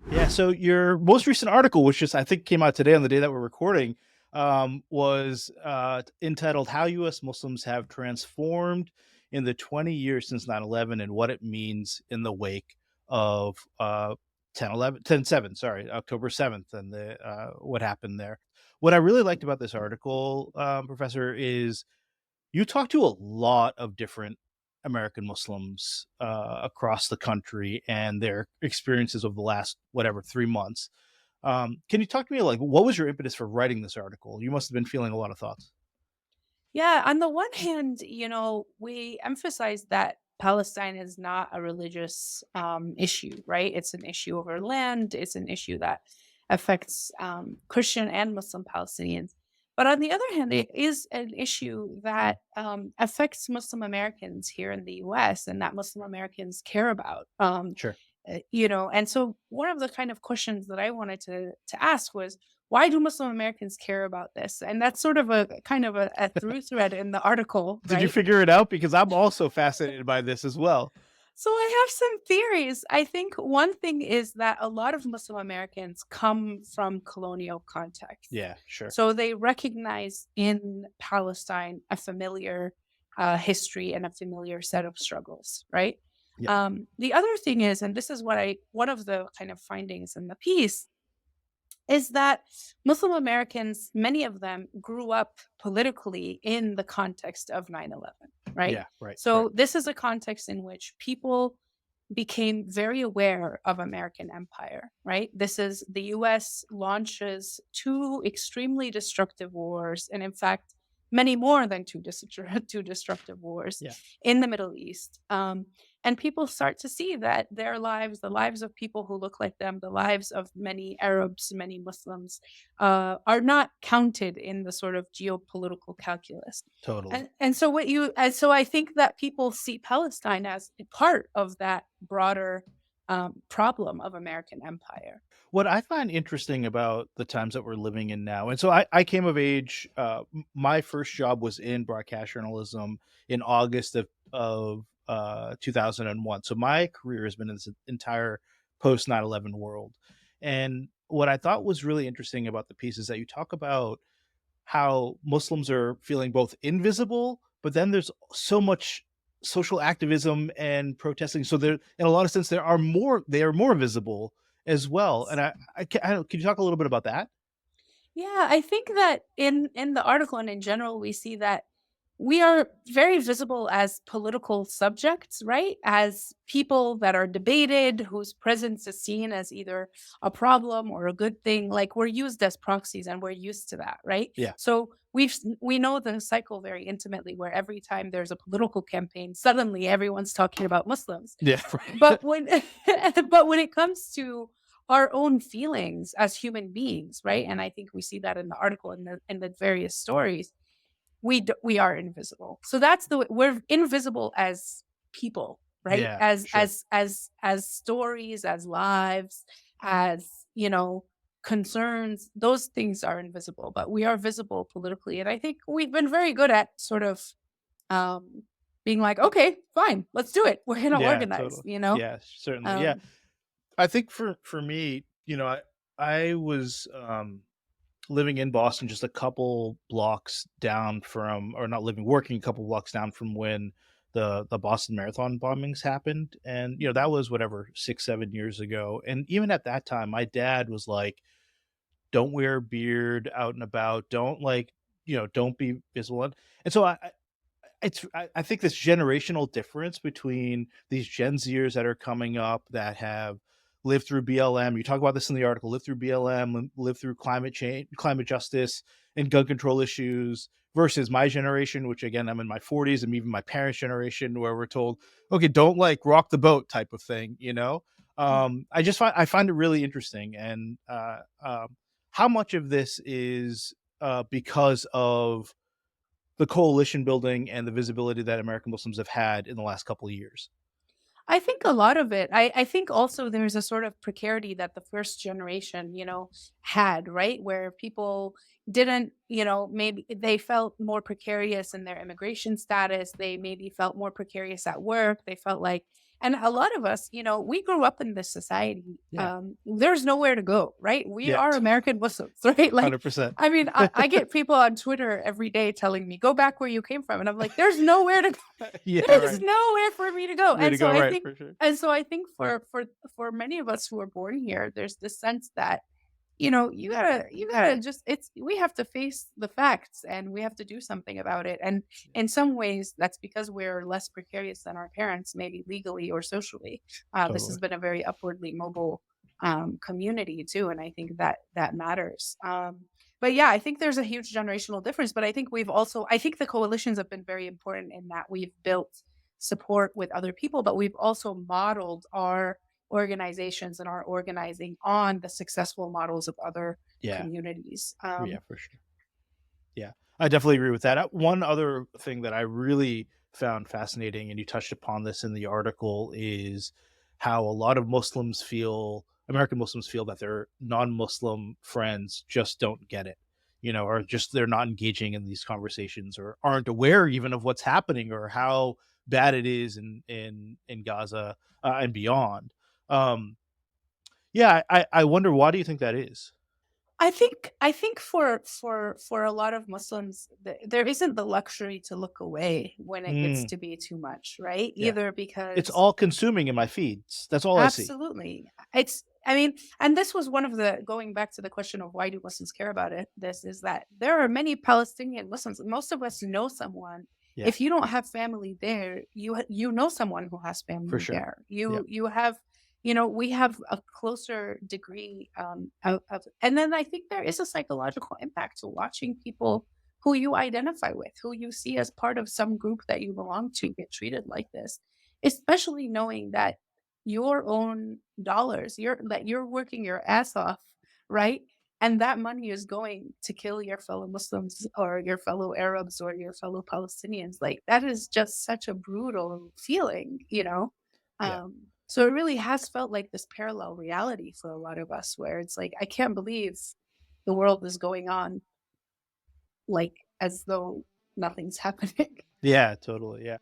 Yeah, so your most recent article, which just I think came out today on the day that we're recording, was entitled "How U.S. Muslims Have Transformed in the 20 Years Since 9/11 and What It Means in the Wake of 10/11, sorry, October 7th, and what happened there." What I really liked about this article, Professor, is you talk to a lot of different American Muslims across the country and their experiences of the last whatever 3 months. Can you talk to me like what was your impetus for writing this article? You must have been feeling a lot of thoughts. Yeah, on the one hand, we emphasize that Palestine is not a religious issue, right? It's an issue over land, it's an issue that affects Christian and Muslim Palestinians. But on the other hand, it is an issue that affects Muslim Americans here in the US and that Muslim Americans care about. Sure. And so one of the kind of questions that I wanted to ask was, why do Muslim Americans care about this? And that's sort of a kind of a through thread in the article, Did you right? figure it out? Because I'm also fascinated by this as well. So I have some theories. I think one thing is that a lot of Muslim Americans come from colonial contexts. Yeah, sure. So they recognize in Palestine a familiar history and a familiar set of struggles, right? Yeah. The other thing is, and this is one of the kind of findings in the piece, is that Muslim Americans, many of them grew up politically in the context of 9/11, right? Yeah, right, right. So this is a context in which people became very aware of American empire, right? This is the US launches two extremely destructive wars, and in fact, many more than two destructive wars Yeah. in the Middle East. And people start to see that their lives, the lives of people who look like them, the lives of many Arabs, many Muslims, are not counted in the sort of geopolitical calculus. Totally. And so I think that people see Palestine as a part of that broader problem of American empire. What I find interesting about the times that we're living in now, and so I came of age. My first job was in broadcast journalism in August of 2001. So my career has been in this entire post 9/11 world. And what I thought was really interesting about the piece is that you talk about how Muslims are feeling both invisible, but then there's so much social activism and protesting. So there, in a lot of sense, they are more visible as well. And I don't, can you talk a little bit about that? Yeah, I think that in the article and in general, we see that we are very visible as political subjects, right? As people that are debated, whose presence is seen as either a problem or a good thing. Like we're used as proxies, and we're used to that, right? Yeah, So we know the cycle very intimately, where every time there's a political campaign, suddenly everyone's talking about Muslims. yeah, But right. when but when it comes to our own feelings as human beings, right? And I think we see that in the article and the various stories. We are invisible. So that's we're invisible as people, right? Yeah, As sure. as stories, as lives, as concerns. Those things are invisible, but we are visible politically. And I think we've been very good at sort of um being like, okay, fine, let's do it. We're gonna Yeah, organize, totally. Yeah, certainly. Yeah, Um, I think for me, I was living in Boston just a couple blocks down from, or not living, working a couple blocks down from when the Boston Marathon bombings happened. And, that was whatever, 6, 7 years ago. And even at that time, my dad was like, don't wear a beard out and about. Don't like, don't be visible. And so I think this generational difference between these Gen Zers that are coming up that have lived through BLM. You talk about this in the article. Lived through BLM, lived through climate change, climate justice, and gun control issues. Versus my generation, which again I'm in my 40s, and even my parents' generation, where we're told, okay, don't like rock the boat type of thing. I find it really interesting, and how much of this is because of the coalition building and the visibility that American Muslims have had in the last couple of years. I think a lot of it. I think also there's a sort of precarity that the first generation, had, right? Where people didn't, maybe they felt more precarious in their immigration status. They maybe felt more precarious at work. They felt like And a lot of us, we grew up in this society. Yeah. There's nowhere to go, right? We Yeah. are American Muslims, right? Like, 100%. I mean, I get people on Twitter every day telling me, go back where you came from. And I'm like, there's nowhere to go. Yeah, There's right. nowhere for me to go. Way to go, right, for sure. For many of us who are born here, there's this sense that you gotta just it's we have to face the facts and we have to do something about it. And in some ways, that's because we're less precarious than our parents, maybe legally or socially. This has Totally. been a very upwardly mobile community too, and I think that that matters. But yeah, I think there's a huge generational difference. But I think the coalitions have been very important in that we've built support with other people, but we've also modeled our organizations and our organizing on the successful models of other Yeah. communities. Yeah, for sure. Yeah, I definitely agree with that. One other thing that I really found fascinating, and you touched upon this in the article, is how a lot of American Muslims feel that their non-Muslim friends just don't get it, or just they're not engaging in these conversations or aren't aware even of what's happening or how bad it is in Gaza and beyond. Um, yeah, I wonder, why do you think that is? I think for a lot of Muslims, there isn't the luxury to look away when it gets Mm, to be too much, right? yeah. Either It's because all consuming in my feeds. That's all I see. absolutely. I mean, and this was one of the going back to the question of why do Muslims care about it? This is that there are many Palestinian Muslims. Most of us know someone. Yeah, If you don't have family there, you know someone who has for family sure. there. Yeah, You have, we have a closer degree and then I think there is a psychological impact to watching people who you identify with, who you see as part of some group that you belong to get treated like this, especially knowing that your own dollars, that you're working your ass off, right? And that money is going to kill your fellow Muslims or your fellow Arabs or your fellow Palestinians. Like that is just such a brutal feeling. yeah, So it really has felt like this parallel reality for a lot of us where it's like, I can't believe the world is going on like as though nothing's happening. yeah, totally, yeah.